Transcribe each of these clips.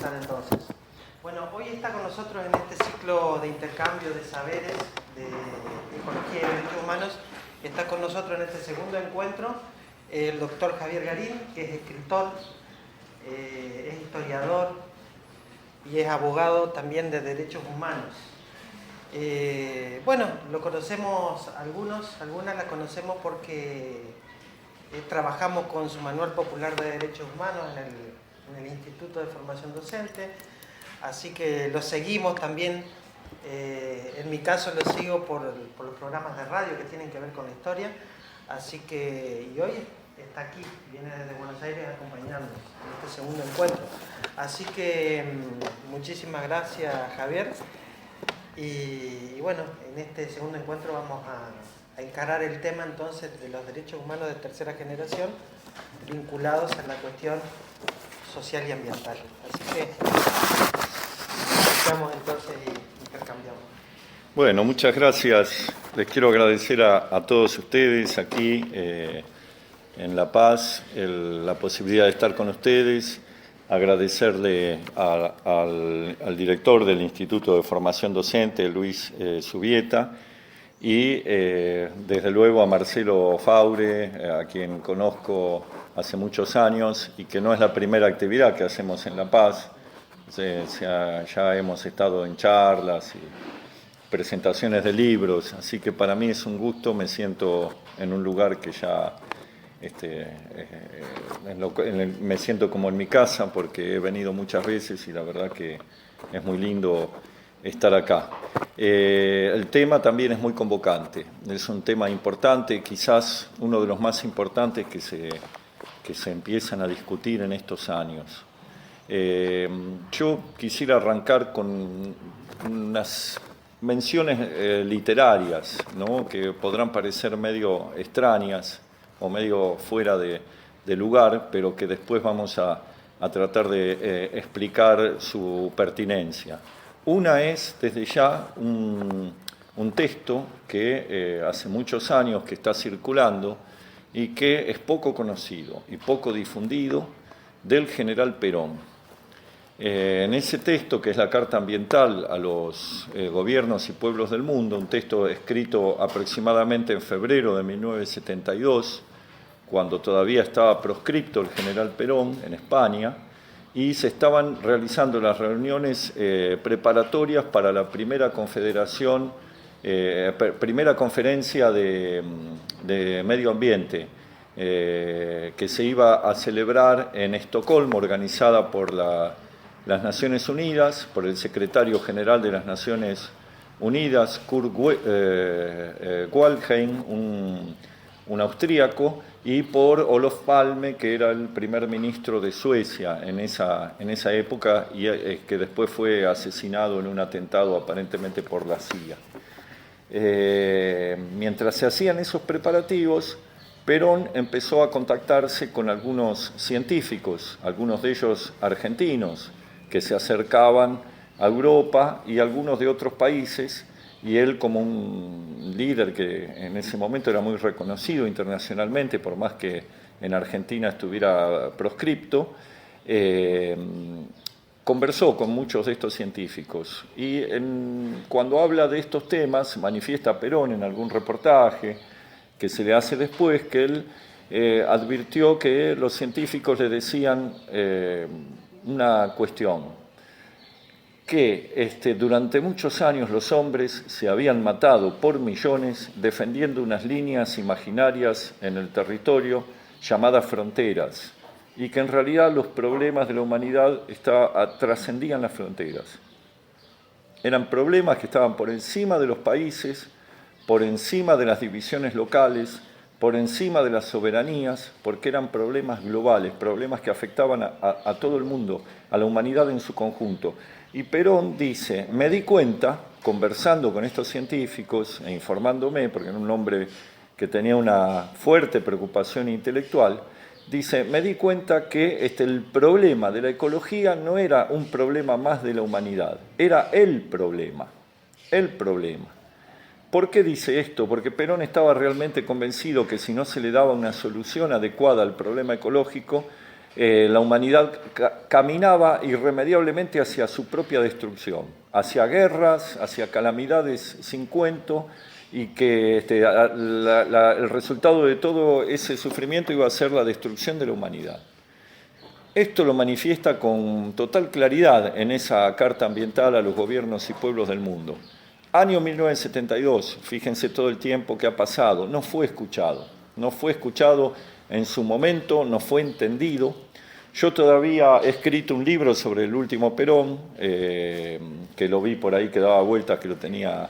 empezar entonces. Bueno, hoy está con nosotros en este ciclo de intercambio de saberes de ecología y derechos humanos, está con nosotros en este segundo encuentro el doctor Javier Garín, que es escritor, es historiador y es abogado también de derechos humanos. Bueno, lo conocemos algunas la conocemos porque trabajamos con su Manual Popular de Derechos Humanos en el Instituto de Formación Docente, así que lo seguimos también, en mi caso lo sigo por los programas de radio que tienen que ver con la historia, así que, y hoy está aquí, viene desde Buenos Aires a acompañarnos en este segundo encuentro. Así que muchísimas gracias, Javier. Y bueno, en este segundo encuentro vamos a encarar el tema entonces de los derechos humanos de tercera generación vinculados a la cuestión social y ambiental. Así que estamos entonces y intercambiamos. Bueno, muchas gracias. Les quiero agradecer a todos ustedes aquí en La Paz la posibilidad de estar con ustedes. Agradecerle al director del Instituto de Formación Docente, Luis Subieta, y desde luego a Marcelo Faure, a quien conozco hace muchos años y que no es la primera actividad que hacemos en La Paz. Ya hemos estado en charlas y presentaciones de libros, así que para mí es un gusto, me siento en un lugar que ya me siento como en mi casa porque he venido muchas veces y la verdad que es muy lindo estar acá. El tema también es muy convocante, es un tema importante, quizás uno de los más importantes que se empiezan a discutir en estos años. Yo quisiera arrancar con unas menciones literarias, ¿no?, que podrán parecer medio extrañas o medio fuera de lugar, pero que después vamos a tratar de explicar su pertinencia. Una es, desde ya, un texto que hace muchos años que está circulando y que es poco conocido y poco difundido, del general Perón. En ese texto, que es la Carta Ambiental a los gobiernos y pueblos del mundo, un texto escrito aproximadamente en febrero de 1972, cuando todavía estaba proscripto el general Perón en España, y se estaban realizando las reuniones preparatorias para la primera primera conferencia de medio ambiente, que se iba a celebrar en Estocolmo, organizada por las Naciones Unidas, por el secretario general de las Naciones Unidas, Kurt Waldheim, un austríaco, y por Olof Palme, que era el primer ministro de Suecia en esa época y que después fue asesinado en un atentado aparentemente por la CIA. Mientras se hacían esos preparativos, Perón empezó a contactarse con algunos científicos, algunos de ellos argentinos, que se acercaban a Europa y algunos de otros países, y él, como un líder que en ese momento era muy reconocido internacionalmente, por más que en Argentina estuviera proscripto, conversó con muchos de estos científicos. Y cuando habla de estos temas, manifiesta Perón en algún reportaje que se le hace después, que él advirtió que los científicos le decían una cuestión, que durante muchos años los hombres se habían matado por millones defendiendo unas líneas imaginarias en el territorio llamadas fronteras, y que en realidad los problemas de la humanidad trascendían las fronteras. Eran problemas que estaban por encima de los países, por encima de las divisiones locales, por encima de las soberanías, porque eran problemas globales, problemas que afectaban a todo el mundo, a la humanidad en su conjunto. Y Perón dice, me di cuenta, conversando con estos científicos e informándome, porque era un hombre que tenía una fuerte preocupación intelectual, dice, me di cuenta que el problema de la ecología no era un problema más de la humanidad, era el problema, el problema. ¿Por qué dice esto? Porque Perón estaba realmente convencido que si no se le daba una solución adecuada al problema ecológico, la humanidad caminaba irremediablemente hacia su propia destrucción, hacia guerras, hacia calamidades sin cuento, y que el resultado de todo ese sufrimiento iba a ser la destrucción de la humanidad. Esto lo manifiesta con total claridad en esa carta ambiental a los gobiernos y pueblos del mundo. Año 1972, fíjense todo el tiempo que ha pasado, no fue escuchado en su momento, no fue entendido. Yo todavía he escrito un libro sobre el último Perón, que lo vi por ahí que daba vueltas, que lo tenía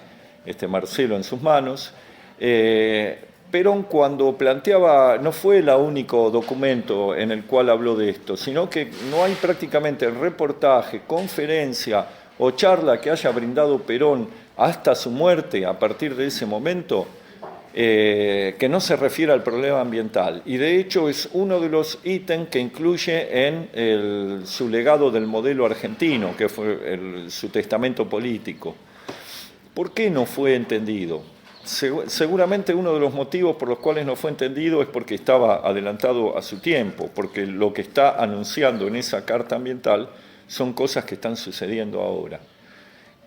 Marcelo en sus manos. Perón, cuando planteaba, no fue el único documento en el cual habló de esto, sino que no hay prácticamente reportaje, conferencia o charla que haya brindado Perón hasta su muerte a partir de ese momento, que no se refiere al problema ambiental. Y de hecho es uno de los ítems que incluye en su legado del modelo argentino, que fue su testamento político. ¿Por qué no fue entendido? Seguramente uno de los motivos por los cuales no fue entendido es porque estaba adelantado a su tiempo, porque lo que está anunciando en esa carta ambiental son cosas que están sucediendo ahora.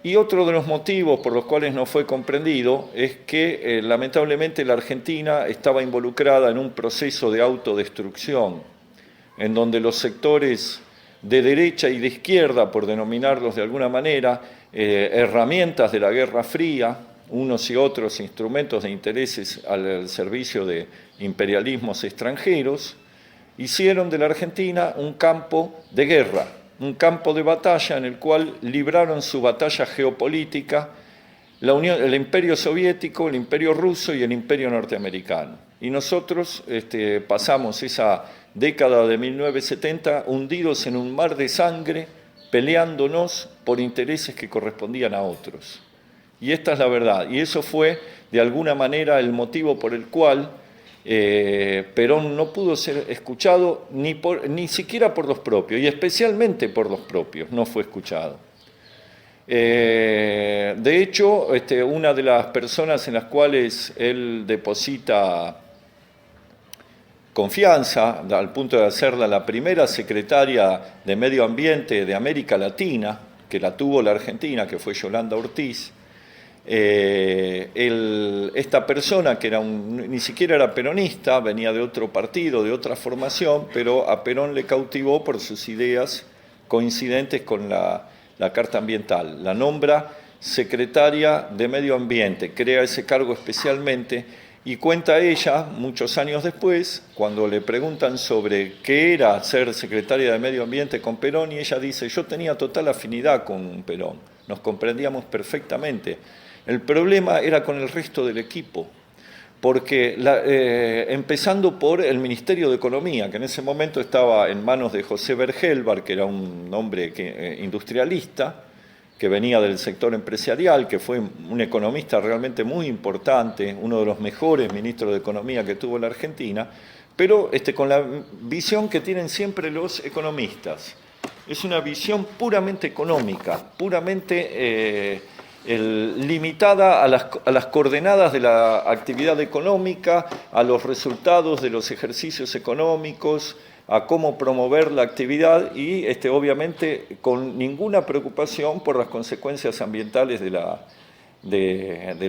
Y otro de los motivos por los cuales no fue comprendido es que lamentablemente la Argentina estaba involucrada en un proceso de autodestrucción, en donde los sectores de derecha y de izquierda, por denominarlos de alguna manera, herramientas de la Guerra Fría, unos y otros instrumentos de intereses al servicio de imperialismos extranjeros, hicieron de la Argentina un campo de guerra, un campo de batalla en el cual libraron su batalla geopolítica el Imperio Soviético, el Imperio Ruso y el Imperio Norteamericano. Y nosotros pasamos esa década de 1970 hundidos en un mar de sangre, peleándonos por intereses que correspondían a otros. Y esta es la verdad. Y eso fue, de alguna manera, el motivo por el cual Perón no pudo ser escuchado ni siquiera por los propios, y especialmente por los propios, no fue escuchado. De hecho, una de las personas en las cuales él deposita confianza, al punto de hacerla la primera secretaria de Medio Ambiente de América Latina, que la tuvo la Argentina, que fue Yolanda Ortiz, esta persona que ni siquiera era peronista, venía de otro partido, de otra formación, pero a Perón le cautivó por sus ideas coincidentes con la Carta Ambiental. La nombra secretaria de Medio Ambiente, crea ese cargo especialmente, y cuenta ella, muchos años después, cuando le preguntan sobre qué era ser secretaria de Medio Ambiente con Perón, y ella dice: yo tenía total afinidad con Perón, nos comprendíamos perfectamente. El problema era con el resto del equipo, porque empezando por el Ministerio de Economía, que en ese momento estaba en manos de José Bergelbar, que era un hombre industrialista, que venía del sector empresarial, que fue un economista realmente muy importante, uno de los mejores ministros de Economía que tuvo la Argentina, pero con la visión que tienen siempre los economistas. Es una visión puramente económica, puramente limitada a las coordenadas de la actividad económica, a los resultados de los ejercicios económicos, a cómo promover la actividad y obviamente con ninguna preocupación por las consecuencias ambientales de la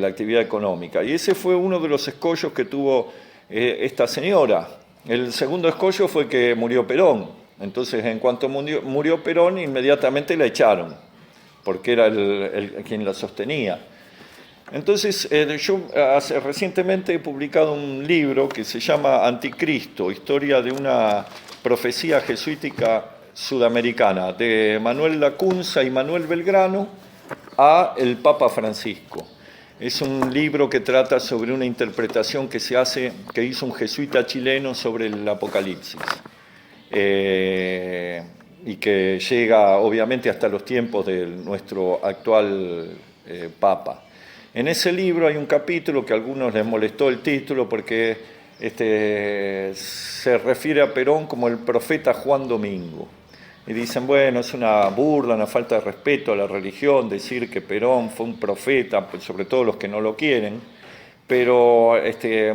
actividad económica. Y ese fue uno de los escollos que tuvo esta señora. El segundo escollo fue que murió Perón. Entonces, en cuanto murió Perón, inmediatamente la echaron, porque era quien la sostenía. Entonces, yo recientemente he publicado un libro que se llama Anticristo, historia de una profecía jesuítica sudamericana, de Manuel Lacunza y Manuel Belgrano a el Papa Francisco. Es un libro que trata sobre una interpretación que hizo un jesuita chileno sobre el Apocalipsis, y que llega obviamente hasta los tiempos de nuestro actual Papa. En ese libro hay un capítulo que a algunos les molestó el título porque se refiere a Perón como el profeta Juan Domingo. Y dicen, bueno, es una burla, una falta de respeto a la religión decir que Perón fue un profeta, sobre todo los que no lo quieren, pero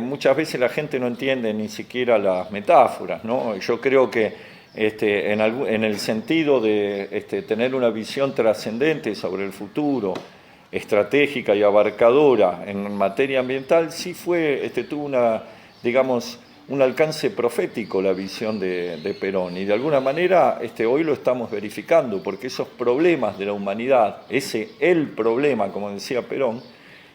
muchas veces la gente no entiende ni siquiera las metáforas, ¿no? Yo creo que en el sentido de tener una visión trascendente sobre el futuro, estratégica y abarcadora en materia ambiental, sí tuvo un alcance profético la visión de Perón, y de alguna manera hoy lo estamos verificando, porque esos problemas de la humanidad, el problema, como decía Perón,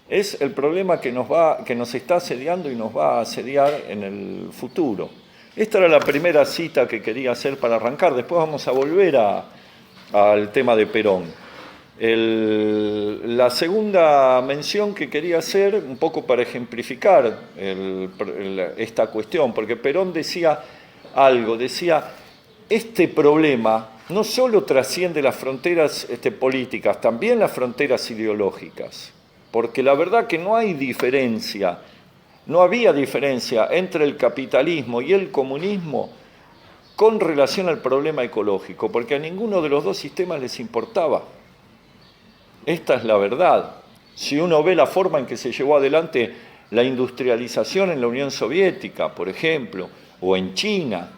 es el problema que nos está asediando y nos va a asediar en el futuro. Esta era la primera cita que quería hacer para arrancar. Después vamos a volver al tema de Perón. La segunda mención que quería hacer, un poco para ejemplificar esta cuestión, porque Perón decía algo, este problema no solo trasciende las fronteras políticas, también las fronteras ideológicas, porque la verdad que no había diferencia entre el capitalismo y el comunismo con relación al problema ecológico, porque a ninguno de los dos sistemas les importaba. Esta es la verdad. Si uno ve la forma en que se llevó adelante la industrialización en la Unión Soviética, por ejemplo, o en China,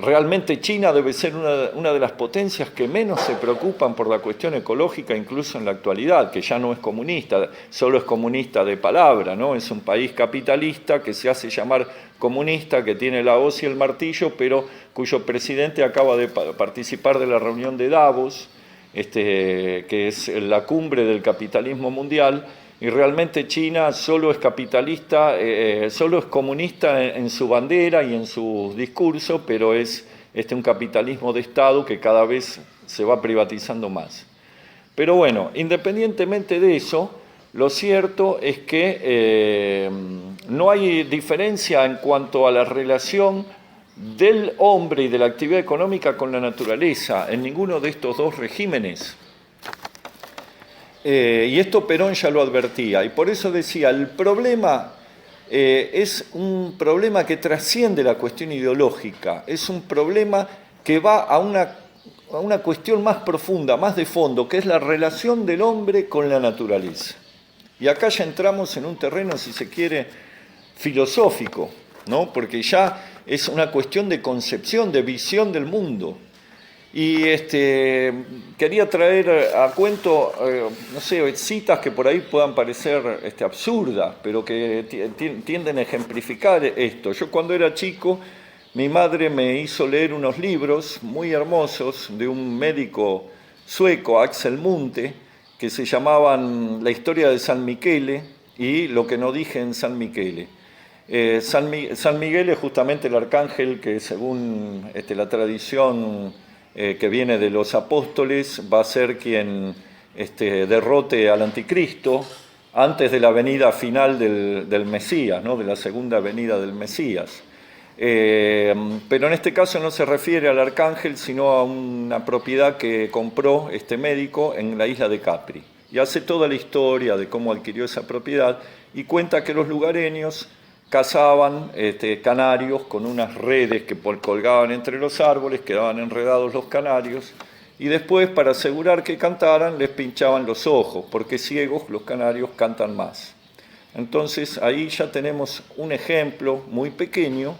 realmente China debe ser una de las potencias que menos se preocupan por la cuestión ecológica, incluso en la actualidad, que ya no es comunista, solo es comunista de palabra, ¿no? Es un país capitalista que se hace llamar comunista, que tiene la hoz y el martillo, pero cuyo presidente acaba de participar de la reunión de Davos, que es la cumbre del capitalismo mundial, y realmente China solo es capitalista, solo es comunista en su bandera y en su discurso, pero es un capitalismo de Estado que cada vez se va privatizando más. Pero bueno, independientemente de eso, lo cierto es que no hay diferencia en cuanto a la relación del hombre y de la actividad económica con la naturaleza en ninguno de estos dos regímenes. Y esto Perón ya lo advertía, y por eso decía, el problema es un problema que trasciende la cuestión ideológica, es un problema que va a una cuestión más profunda, más de fondo, que es la relación del hombre con la naturaleza. Y acá ya entramos en un terreno, si se quiere, filosófico, ¿no? Porque ya es una cuestión de concepción, de visión del mundo. Y quería traer a cuento, no sé, citas que por ahí puedan parecer absurdas, pero que tienden a ejemplificar esto. Yo cuando era chico, mi madre me hizo leer unos libros muy hermosos de un médico sueco, Axel Munthe, que se llamaban La historia de San Michele y Lo que no dije en San Michele. San Miguel es justamente el arcángel que, según la tradición que viene de los apóstoles, va a ser quien derrote al anticristo antes de la venida final del Mesías, ¿no? De la segunda venida del Mesías. Pero en este caso no se refiere al arcángel, sino a una propiedad que compró este médico en la isla de Capri. Y hace toda la historia de cómo adquirió esa propiedad y cuenta que los lugareños cazaban canarios con unas redes que colgaban entre los árboles, quedaban enredados los canarios, y después, para asegurar que cantaran, les pinchaban los ojos, porque ciegos los canarios cantan más. Entonces ahí ya tenemos un ejemplo muy pequeño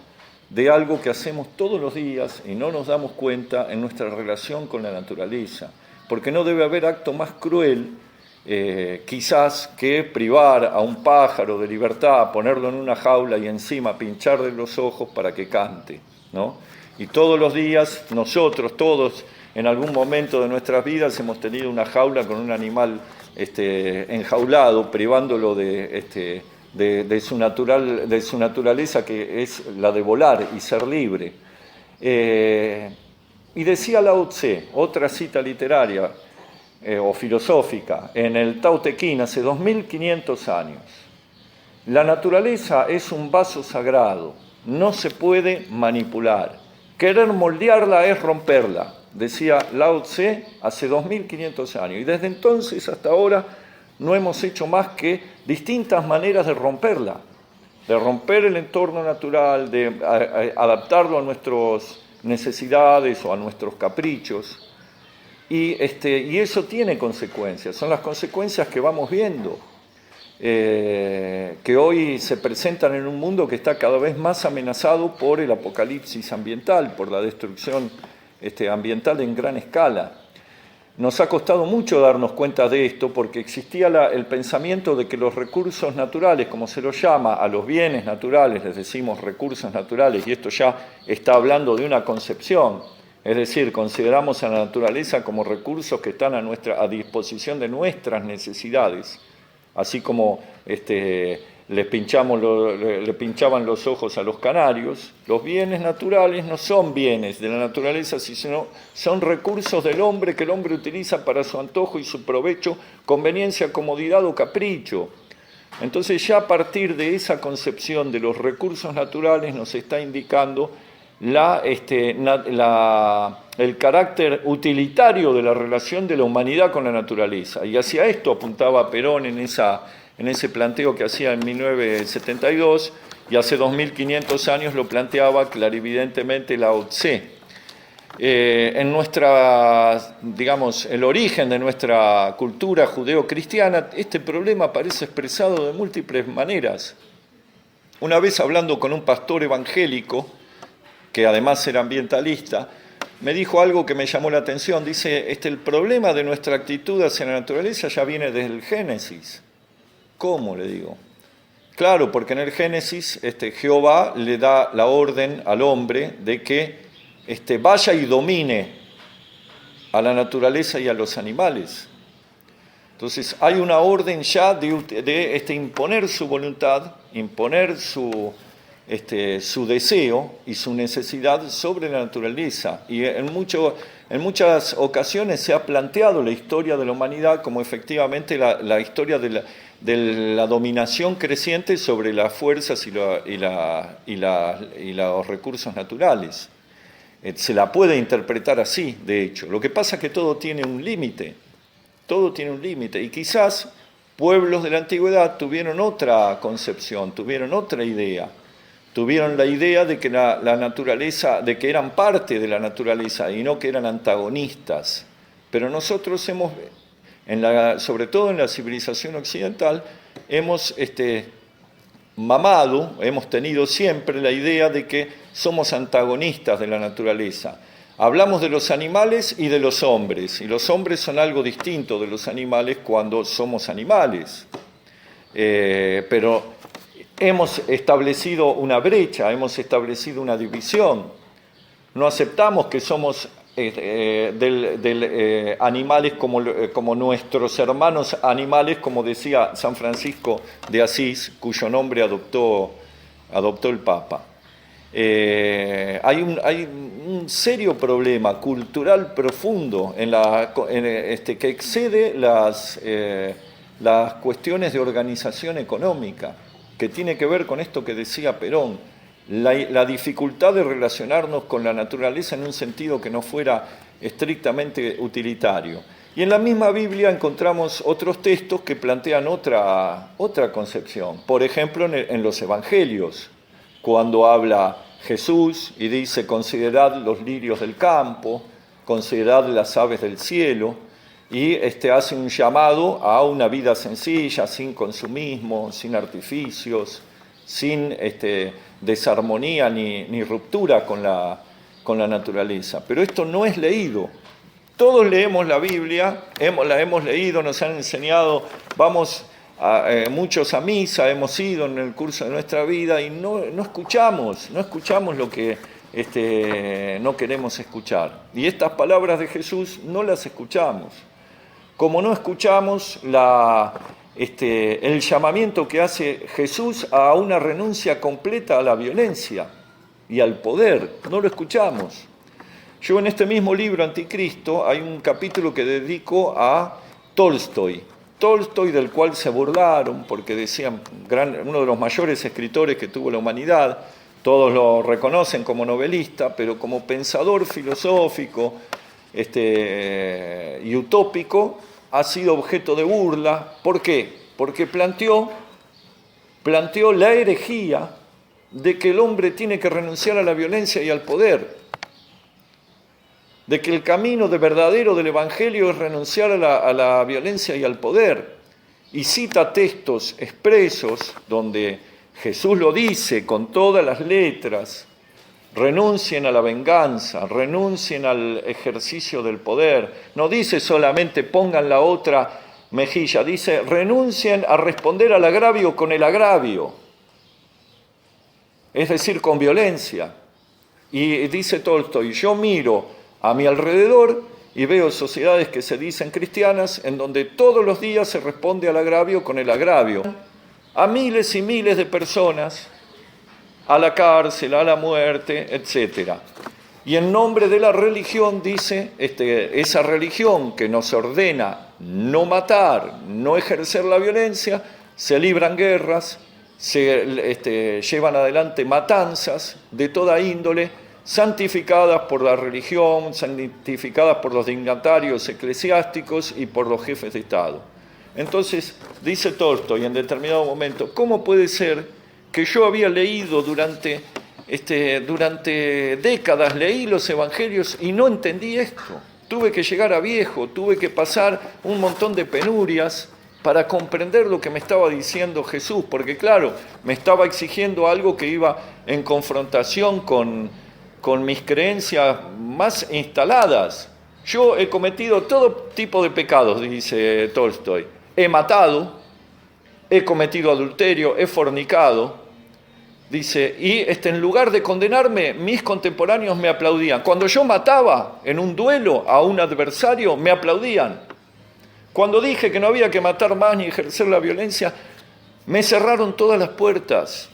de algo que hacemos todos los días y no nos damos cuenta en nuestra relación con la naturaleza, porque no debe haber acto más cruel quizás que privar a un pájaro de libertad, ponerlo en una jaula y encima pincharle los ojos para que cante, ¿no? Y todos los días nosotros, todos, en algún momento de nuestras vidas hemos tenido una jaula con un animal enjaulado, privándolo de su naturaleza, que es la de volar y ser libre. Y decía Lao Tse, otra cita literaria o filosófica, en el Tao Te Ching hace 2500 años: la naturaleza es un vaso sagrado, no se puede manipular. Querer moldearla es romperla, decía Lao Tse hace 2500 años. Y desde entonces hasta ahora no hemos hecho más que distintas maneras de romperla, de romper el entorno natural, de adaptarlo a nuestras necesidades o a nuestros caprichos. Y eso tiene consecuencias, son las consecuencias que vamos viendo. que hoy se presentan en un mundo que está cada vez más amenazado por el apocalipsis ambiental, por la destrucción ambiental en gran escala. Nos ha costado mucho darnos cuenta de esto porque existía el pensamiento de que los recursos naturales, como se los llama, a los bienes naturales, les decimos recursos naturales, y esto ya está hablando de una concepción, es decir, consideramos a la naturaleza como recursos que están a disposición de nuestras necesidades, así como le pinchaban los ojos a los canarios. Los bienes naturales no son bienes de la naturaleza, sino son recursos del hombre que el hombre utiliza para su antojo y su provecho, conveniencia, comodidad o capricho. Entonces ya a partir de esa concepción de los recursos naturales nos está indicando el carácter utilitario de la relación de la humanidad con la naturaleza. Y hacia esto apuntaba Perón en ese planteo que hacía en 1972, y hace 2500 años lo planteaba clarividentemente Lao Tse. En el origen de nuestra cultura judeo-cristiana, este problema aparece expresado de múltiples maneras. Una vez hablando con un pastor evangélico, que además era ambientalista, me dijo algo que me llamó la atención. Dice, el problema de nuestra actitud hacia la naturaleza ya viene desde el Génesis. ¿Cómo? Le digo. Claro, porque en el Génesis Jehová le da la orden al hombre de que vaya y domine a la naturaleza y a los animales. Entonces hay una orden ya de imponer su voluntad, imponer su deseo y su necesidad sobre la naturaleza. Y en muchas ocasiones se ha planteado la historia de la humanidad como efectivamente la historia de la dominación creciente sobre las fuerzas y los recursos naturales. Se la puede interpretar así, de hecho. Lo que pasa es que todo tiene un límite, y quizás pueblos de la antigüedad tuvieron otra concepción, tuvieron otra idea. Tuvieron la idea de que la naturaleza, de que eran parte de la naturaleza y no que eran antagonistas. Pero nosotros sobre todo en la civilización occidental, hemos hemos tenido siempre la idea de que somos antagonistas de la naturaleza. Hablamos de los animales y de los hombres, y los hombres son algo distinto de los animales cuando somos animales. Pero hemos establecido una brecha, hemos establecido una división. No aceptamos que somos animales como nuestros hermanos animales, como decía San Francisco de Asís, cuyo nombre adoptó el Papa. Hay un serio problema cultural profundo que excede las cuestiones de organización económica, que tiene que ver con esto que decía Perón, la dificultad de relacionarnos con la naturaleza en un sentido que no fuera estrictamente utilitario. Y en la misma Biblia encontramos otros textos que plantean otra concepción. Por ejemplo, en los Evangelios, cuando habla Jesús y dice, considerad los lirios del campo, considerad las aves del cielo, y hace un llamado a una vida sencilla, sin consumismo, sin artificios, sin desarmonía ni ruptura con la naturaleza. Pero esto no es leído. Todos leemos la Biblia, la hemos leído, nos han enseñado, vamos muchos a misa, hemos ido en el curso de nuestra vida y no escuchamos lo que no queremos escuchar. Y estas palabras de Jesús no las escuchamos. Como no escuchamos el llamamiento que hace Jesús a una renuncia completa a la violencia y al poder, no lo escuchamos. Yo en este mismo libro, Anticristo, hay un capítulo que dedico a Tolstoy, del cual se burlaron porque decían, uno de los mayores escritores que tuvo la humanidad, todos lo reconocen como novelista, pero como pensador filosófico y utópico, ha sido objeto de burla. ¿Por qué? Porque planteó la herejía de que el hombre tiene que renunciar a la violencia y al poder, de que el camino verdadero del Evangelio es renunciar a la violencia y al poder. y cita textos expresos donde Jesús lo dice con todas las letras: renuncien a la venganza, renuncien al ejercicio del poder. No dice solamente pongan la otra mejilla, dice renuncien a responder al agravio con el agravio, es decir, con violencia. Y dice Tolstoy, yo miro a mi alrededor y veo sociedades que se dicen cristianas en donde todos los días se responde al agravio con el agravio. A miles y miles de personas a la cárcel, a la muerte, etc. Y en nombre de la religión, dice, esa religión que nos ordena no matar, no ejercer la violencia, se libran guerras, se llevan adelante matanzas de toda índole, santificadas por la religión, santificadas por los dignatarios eclesiásticos y por los jefes de Estado. Entonces, dice Tolstoy en determinado momento, ¿cómo puede ser que yo había leído durante décadas, leí los evangelios y no entendí esto? Tuve que llegar a viejo, tuve que pasar un montón de penurias para comprender lo que me estaba diciendo Jesús, porque claro, me estaba exigiendo algo que iba en confrontación con mis creencias más instaladas. Yo he cometido todo tipo de pecados, dice Tolstoy. He matado, he cometido adulterio, he fornicado, dice, y en lugar de condenarme, mis contemporáneos me aplaudían. Cuando yo mataba en un duelo a un adversario, me aplaudían. Cuando dije que no había que matar más ni ejercer la violencia, me cerraron todas las puertas,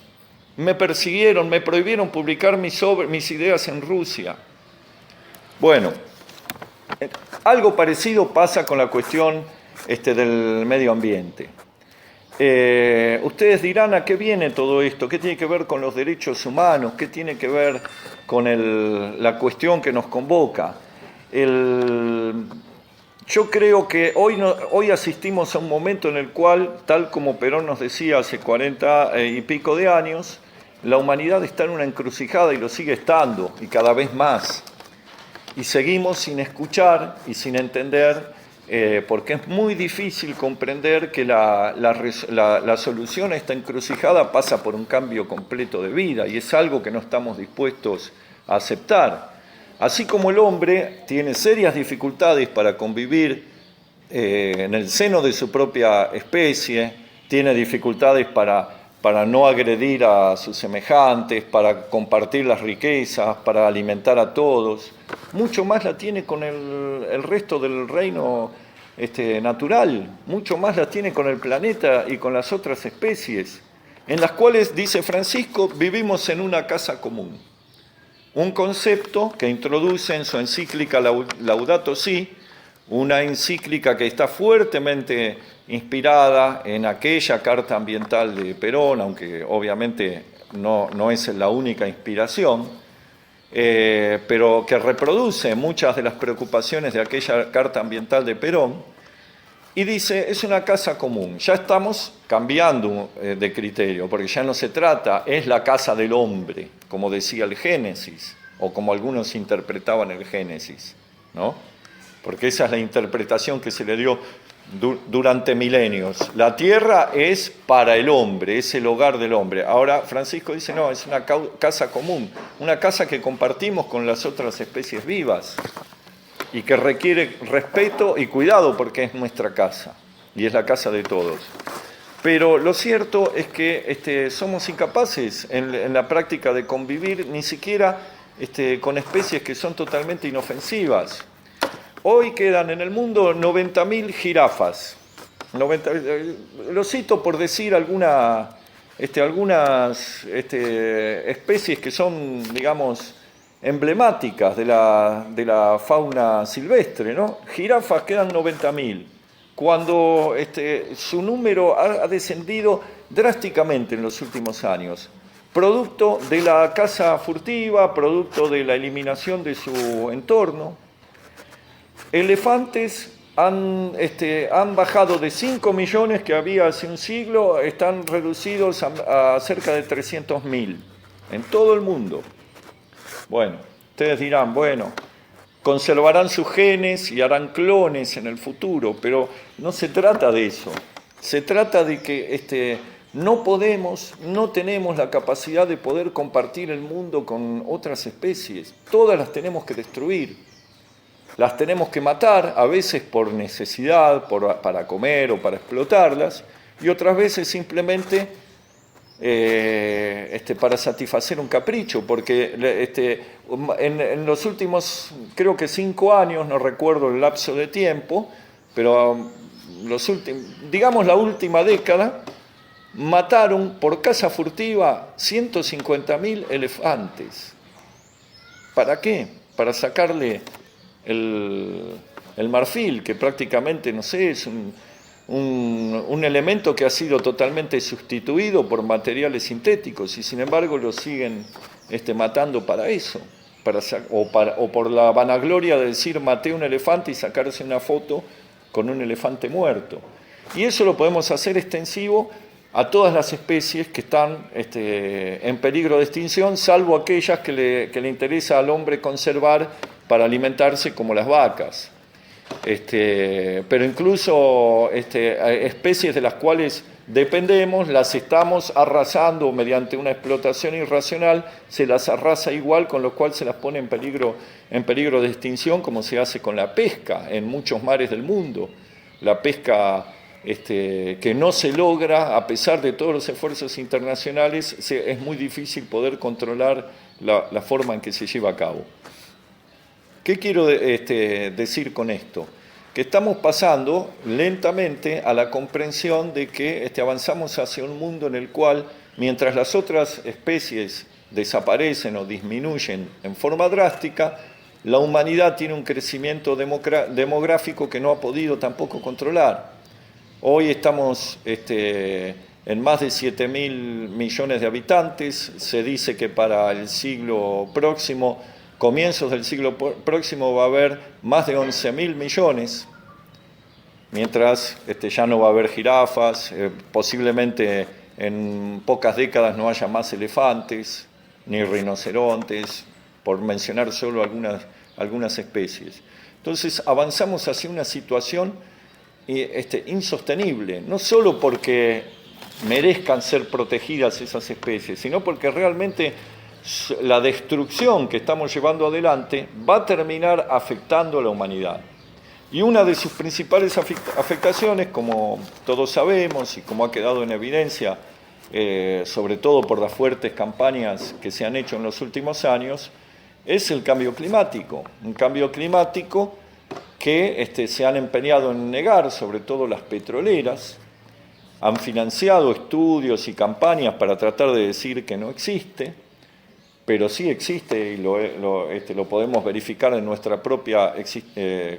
me persiguieron, me prohibieron publicar mis ideas en Rusia. Bueno, algo parecido pasa con la cuestión del medio ambiente. Ustedes dirán, ¿a qué viene todo esto? ¿Qué tiene que ver con los derechos humanos? ¿Qué tiene que ver con la cuestión que nos convoca? Yo creo que hoy asistimos a un momento en el cual, tal como Perón nos decía hace 40 y pico de años, la humanidad está en una encrucijada y lo sigue estando, y cada vez más. Y seguimos sin escuchar y sin entender, porque es muy difícil comprender que la solución a esta encrucijada pasa por un cambio completo de vida, y es algo que no estamos dispuestos a aceptar. Así como el hombre tiene serias dificultades para convivir en el seno de su propia especie, tiene dificultades para no agredir a sus semejantes, para compartir las riquezas, para alimentar a todos, mucho más la tiene con el resto del reino natural, mucho más la tiene con el planeta y con las otras especies, en las cuales, dice Francisco, vivimos en una casa común. Un concepto que introduce en su encíclica Laudato Si, una encíclica que está fuertemente inspirada en aquella Carta Ambiental de Perón, aunque obviamente no es la única inspiración, pero que reproduce muchas de las preocupaciones de aquella Carta Ambiental de Perón, y dice, es una casa común. Ya estamos cambiando de criterio, porque ya no se trata, es la casa del hombre, como decía el Génesis, o como algunos interpretaban el Génesis, ¿no? Porque esa es la interpretación que se le dio durante milenios. La tierra es para el hombre, es el hogar del hombre. Ahora Francisco dice, no, es una casa común, una casa que compartimos con las otras especies vivas, y que requiere respeto y cuidado porque es nuestra casa y es la casa de todos. Pero lo cierto es que somos incapaces en la práctica de convivir ni siquiera con especies que son totalmente inofensivas. Hoy quedan en el mundo 90.000 jirafas. Lo cito por decir algunas especies que son, digamos, emblemáticas de la fauna silvestre, ¿no? Jirafas quedan 90.000, cuando su número ha descendido drásticamente en los últimos años, producto de la caza furtiva, producto de la eliminación de su entorno. Elefantes han bajado de 5 millones que había hace un siglo, están reducidos a cerca de 300.000 en todo el mundo. Bueno, ustedes dirán, bueno, conservarán sus genes y harán clones en el futuro, pero no se trata de eso. Se trata de que no tenemos la capacidad de poder compartir el mundo con otras especies. Todas las tenemos que destruir. Las tenemos que matar, a veces por necesidad, para comer o para explotarlas, y otras veces simplemente para satisfacer un capricho, porque en los últimos, creo que 5 años, no recuerdo el lapso de tiempo, pero digamos la última década, mataron por caza furtiva 150.000 elefantes. ¿Para qué? Para sacarle el marfil, que prácticamente, no sé, es un elemento que ha sido totalmente sustituido por materiales sintéticos, y sin embargo lo siguen matando para eso, o por la vanagloria de decir maté un elefante y sacarse una foto con un elefante muerto. Y eso lo podemos hacer extensivo a todas las especies que están en peligro de extinción, salvo aquellas que le interesa al hombre conservar para alimentarse, como las vacas. Pero incluso especies de las cuales dependemos, las estamos arrasando mediante una explotación irracional, se las arrasa igual, con lo cual se las pone en peligro de extinción, como se hace con la pesca en muchos mares del mundo. La pesca que no se logra, a pesar de todos los esfuerzos internacionales, es muy difícil poder controlar la forma en que se lleva a cabo. ¿Qué quiero decir con esto? Que estamos pasando lentamente a la comprensión de que avanzamos hacia un mundo en el cual, mientras las otras especies desaparecen o disminuyen en forma drástica, la humanidad tiene un crecimiento demográfico que no ha podido tampoco controlar. Hoy estamos en más de 7.000 millones de habitantes. Se dice que para el siglo próximo, comienzos del siglo próximo, va a haber más de 11.000 millones, mientras ya no va a haber jirafas, posiblemente en pocas décadas no haya más elefantes, ni rinocerontes, por mencionar solo algunas especies. Entonces avanzamos hacia una situación insostenible, no solo porque merezcan ser protegidas esas especies, sino porque realmente la destrucción que estamos llevando adelante va a terminar afectando a la humanidad. Y una de sus principales afectaciones, como todos sabemos y como ha quedado en evidencia, sobre todo por las fuertes campañas que se han hecho en los últimos años, es el cambio climático. Un cambio climático que se han empeñado en negar, sobre todo las petroleras. Han financiado estudios y campañas para tratar de decir que no existe, pero sí existe, y lo podemos verificar en nuestras propias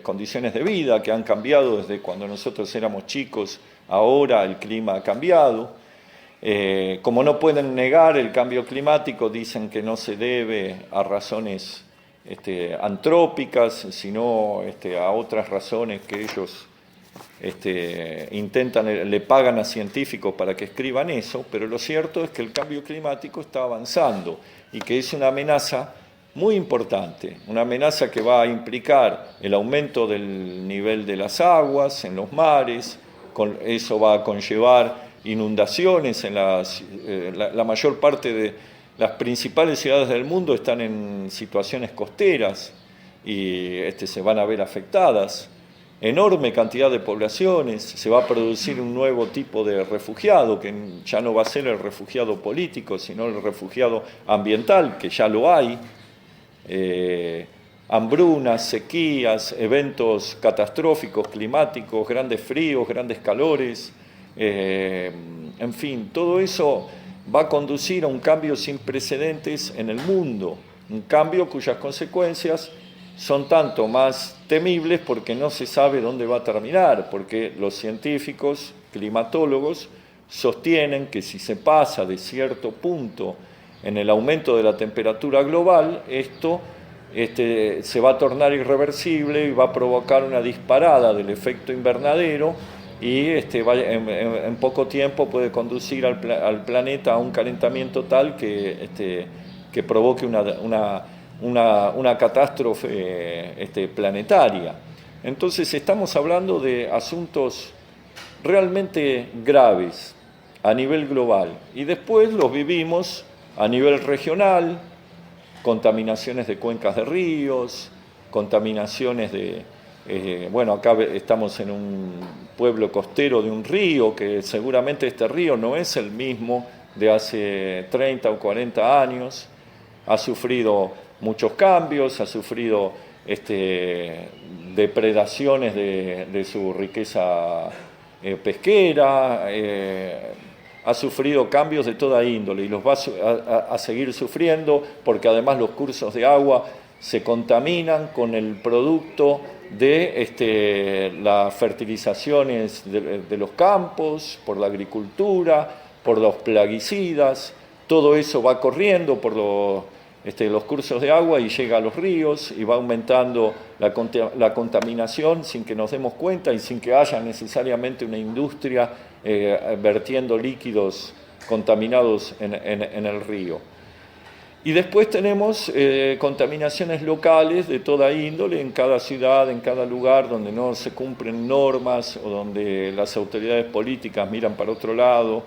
condiciones de vida, que han cambiado desde cuando nosotros éramos chicos. Ahora el clima ha cambiado. Como no pueden negar el cambio climático, dicen que no se debe a razones antrópicas, sino a otras razones que ellos le pagan a científicos para que escriban eso, pero lo cierto es que el cambio climático está avanzando y que es una amenaza muy importante, una amenaza que va a implicar el aumento del nivel de las aguas en los mares. Eso va a conllevar inundaciones en la mayor parte de las principales ciudades del mundo están en situaciones costeras y se van a ver afectadas. Enorme cantidad de poblaciones, se va a producir un nuevo tipo de refugiado, que ya no va a ser el refugiado político, sino el refugiado ambiental, que ya lo hay. Hambrunas, sequías, eventos catastróficos climáticos, grandes fríos, grandes calores, en fin, todo eso va a conducir a un cambio sin precedentes en el mundo, un cambio cuyas consecuencias son tanto más temibles porque no se sabe dónde va a terminar, porque los científicos, climatólogos, sostienen que si se pasa de cierto punto en el aumento de la temperatura global, esto se va a tornar irreversible y va a provocar una disparada del efecto invernadero y en poco tiempo puede conducir al planeta a un calentamiento tal que provoque una catástrofe planetaria. Entonces estamos hablando de asuntos realmente graves a nivel global. Y después los vivimos a nivel regional, contaminaciones de cuencas de ríos, contaminaciones de... bueno, acá estamos en un pueblo costero de un río, que seguramente este río no es el mismo de hace 30 o 40 años, ha sufrido muchos cambios, ha sufrido depredaciones de su riqueza pesquera, ha sufrido cambios de toda índole y los va a seguir sufriendo, porque además los cursos de agua se contaminan con el producto de las fertilizaciones de los campos, por la agricultura, por los plaguicidas. Todo eso va corriendo por los cursos de agua y llega a los ríos y va aumentando la contaminación sin que nos demos cuenta y sin que haya necesariamente una industria vertiendo líquidos contaminados en el río. Y después tenemos contaminaciones locales de toda índole en cada ciudad, en cada lugar donde no se cumplen normas o donde las autoridades políticas miran para otro lado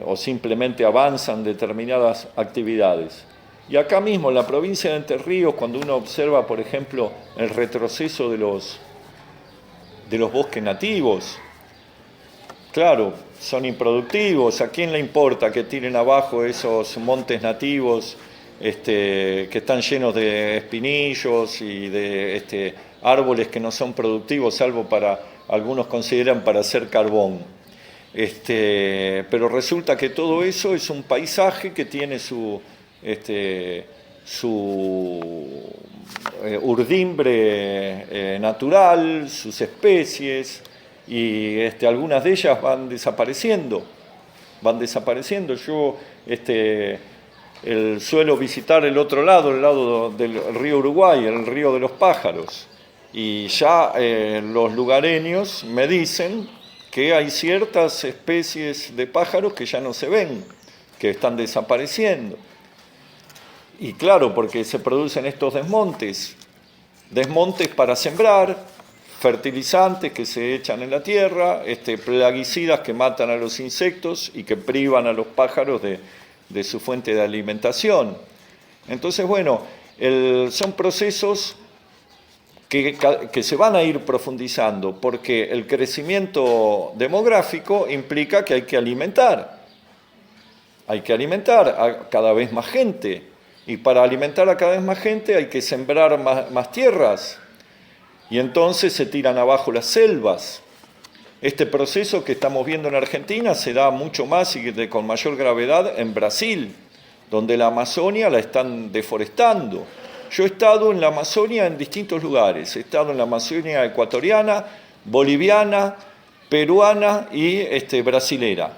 o simplemente avanzan determinadas actividades. Y acá mismo, en la provincia de Entre Ríos, cuando uno observa, por ejemplo, el retroceso de los bosques nativos, claro, son improductivos. ¿A quién le importa que tiren abajo esos montes nativos que están llenos de espinillos y de árboles que no son productivos, salvo para, algunos consideran, para hacer carbón? Pero resulta que todo eso es un paisaje que tiene su urdimbre natural, sus especies, y algunas de ellas van desapareciendo. Yo suelo visitar el otro lado, el lado del río Uruguay, el río de los pájaros, y ya los lugareños me dicen que hay ciertas especies de pájaros que ya no se ven, que están desapareciendo. Y claro, porque se producen estos desmontes para sembrar, fertilizantes que se echan en la tierra, plaguicidas que matan a los insectos y que privan a los pájaros de su fuente de alimentación. Entonces, bueno, son procesos que se van a ir profundizando, porque el crecimiento demográfico implica que hay que alimentar a cada vez más gente. Y para alimentar a cada vez más gente hay que sembrar más tierras. Y entonces se tiran abajo las selvas. Este proceso que estamos viendo en Argentina se da mucho más y con mayor gravedad en Brasil, donde la Amazonia la están deforestando. Yo he estado en la Amazonia en distintos lugares. He estado en la Amazonia ecuatoriana, boliviana, peruana y brasilera.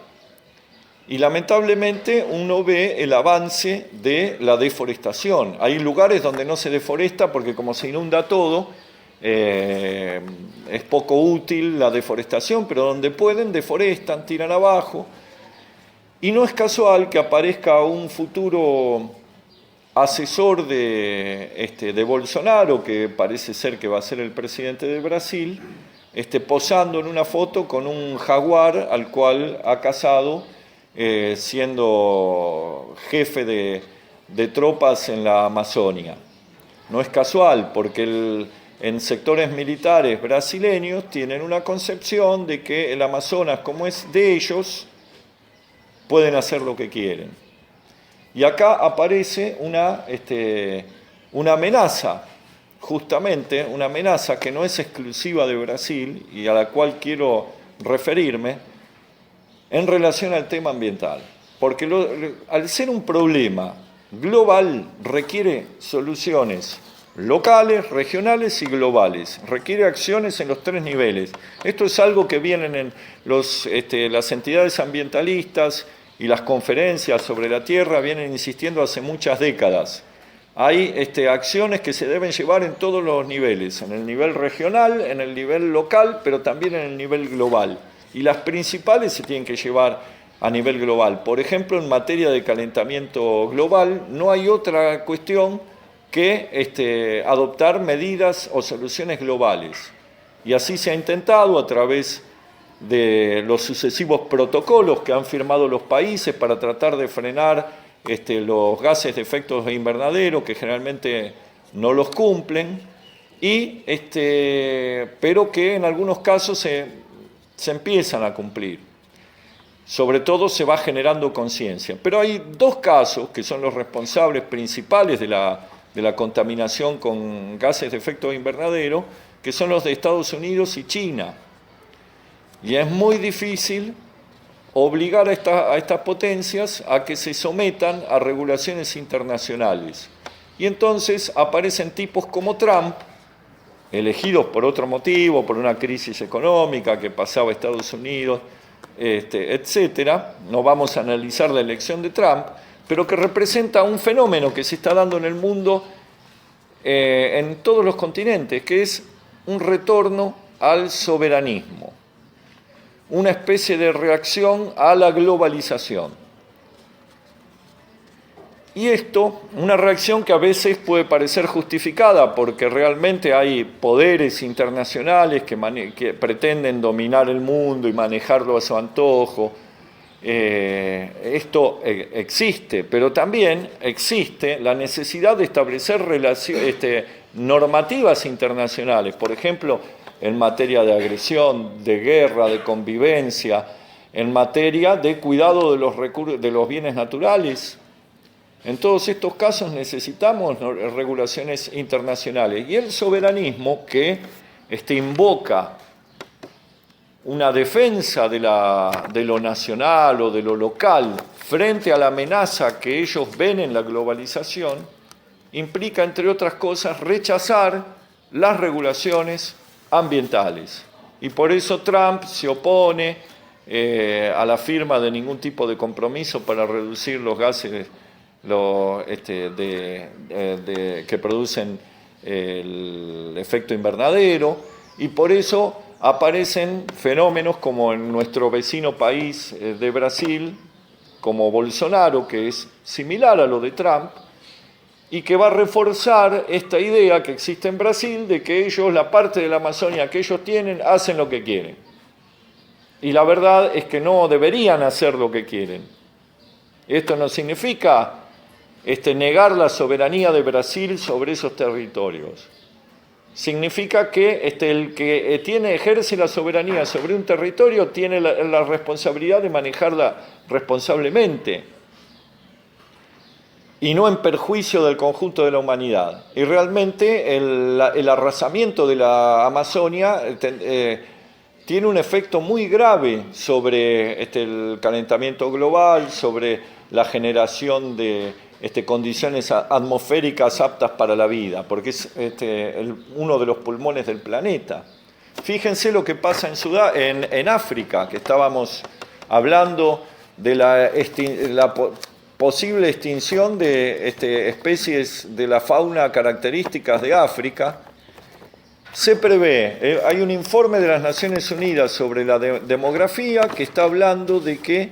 Y lamentablemente uno ve el avance de la deforestación. Hay lugares donde no se deforesta porque como se inunda todo, es poco útil la deforestación, pero donde pueden deforestan, tiran abajo. Y no es casual que aparezca un futuro asesor de Bolsonaro, que parece ser que va a ser el presidente de Brasil, posando en una foto con un jaguar al cual ha cazado, siendo jefe de tropas en la Amazonia. No es casual, porque en sectores militares brasileños tienen una concepción de que el Amazonas, como es de ellos, pueden hacer lo que quieren. Y acá aparece una amenaza, justamente una amenaza que no es exclusiva de Brasil y a la cual quiero referirme, en relación al tema ambiental, porque al ser un problema global requiere soluciones locales, regionales y globales, requiere acciones en los tres niveles. Esto es algo que vienen en las entidades ambientalistas y las conferencias sobre la tierra vienen insistiendo hace muchas décadas. Hay acciones que se deben llevar en todos los niveles, en el nivel regional, en el nivel local, pero también en el nivel global. Y las principales se tienen que llevar a nivel global. Por ejemplo, en materia de calentamiento global, no hay otra cuestión que adoptar medidas o soluciones globales. Y así se ha intentado a través de los sucesivos protocolos que han firmado los países para tratar de frenar los gases de efecto invernadero, que generalmente no los cumplen, pero que en algunos casos se empiezan a cumplir. Sobre todo se va generando conciencia. Pero hay dos casos que son los responsables principales de la contaminación con gases de efecto invernadero, que son los de Estados Unidos y China. Y es muy difícil obligar a estas potencias a que se sometan a regulaciones internacionales. Y entonces aparecen tipos como Trump, elegidos por otro motivo, por una crisis económica que pasaba a Estados Unidos, etcétera. No vamos a analizar la elección de Trump, pero que representa un fenómeno que se está dando en el mundo en todos los continentes, que es un retorno al soberanismo, una especie de reacción a la globalización. Y esto, una reacción que a veces puede parecer justificada porque realmente hay poderes internacionales que pretenden dominar el mundo y manejarlo a su antojo. Esto existe, pero también existe la necesidad de establecer normativas internacionales, por ejemplo, en materia de agresión, de guerra, de convivencia, en materia de cuidado de los bienes naturales. En todos estos casos necesitamos regulaciones internacionales. Y el soberanismo que invoca una defensa de lo nacional o de lo local frente a la amenaza que ellos ven en la globalización, implica, entre otras cosas, rechazar las regulaciones ambientales. Y por eso Trump se opone a la firma de ningún tipo de compromiso para reducir los gases que producen el efecto invernadero, y por eso aparecen fenómenos como en nuestro vecino país de Brasil, como Bolsonaro, que es similar a lo de Trump, y que va a reforzar esta idea que existe en Brasil de que ellos, la parte de la Amazonia que ellos tienen, hacen lo que quieren. Y la verdad es que no deberían hacer lo que quieren. Esto no significa negar la soberanía de Brasil sobre esos territorios. Significa que el que ejerce la soberanía sobre un territorio tiene la responsabilidad de manejarla responsablemente y no en perjuicio del conjunto de la humanidad. Y realmente el arrasamiento de la Amazonia tiene un efecto muy grave sobre el calentamiento global, sobre la generación de condiciones atmosféricas aptas para la vida, porque es uno de los pulmones del planeta. Fíjense lo que pasa en África, que estábamos hablando de la posible extinción de especies de la fauna características de África. Se prevé, hay un informe de las Naciones Unidas sobre la demografía que está hablando de que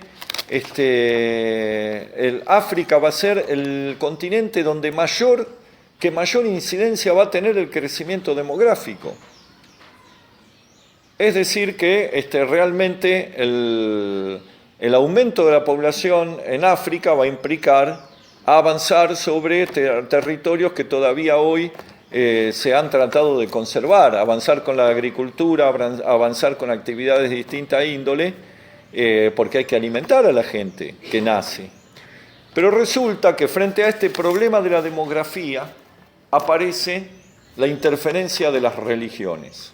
África va a ser el continente donde mayor incidencia va a tener el crecimiento demográfico. Es decir que realmente el aumento de la población en África va a implicar avanzar sobre territorios que todavía hoy se han tratado de conservar, avanzar con la agricultura, avanzar con actividades de distinta índole, porque hay que alimentar a la gente que nace. Pero resulta que frente a este problema de la demografía aparece la interferencia de las religiones.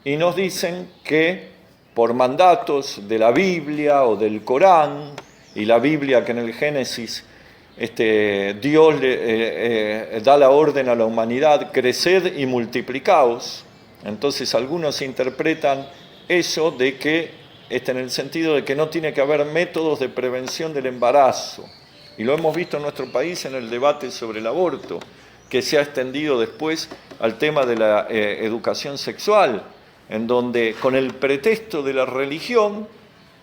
Y nos dicen que por mandatos de la Biblia o del Corán, y la Biblia que en el Génesis Dios da la orden a la humanidad, creced y multiplicaos. Entonces algunos interpretan eso de que en el sentido de que no tiene que haber métodos de prevención del embarazo. Y lo hemos visto en nuestro país en el debate sobre el aborto, que se ha extendido después al tema de la educación sexual, en donde con el pretexto de la religión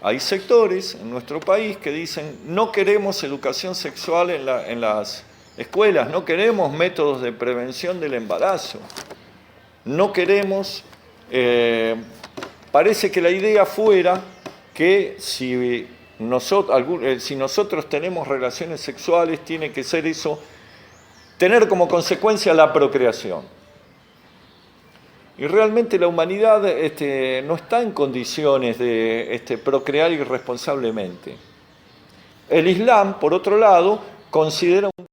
hay sectores en nuestro país que dicen no queremos educación sexual en las escuelas, no queremos métodos de prevención del embarazo, no queremos parece que la idea fuera que si nosotros tenemos relaciones sexuales, tiene que ser eso, tener como consecuencia la procreación. Y realmente la humanidad no está en condiciones de procrear irresponsablemente. El Islam, por otro lado, considera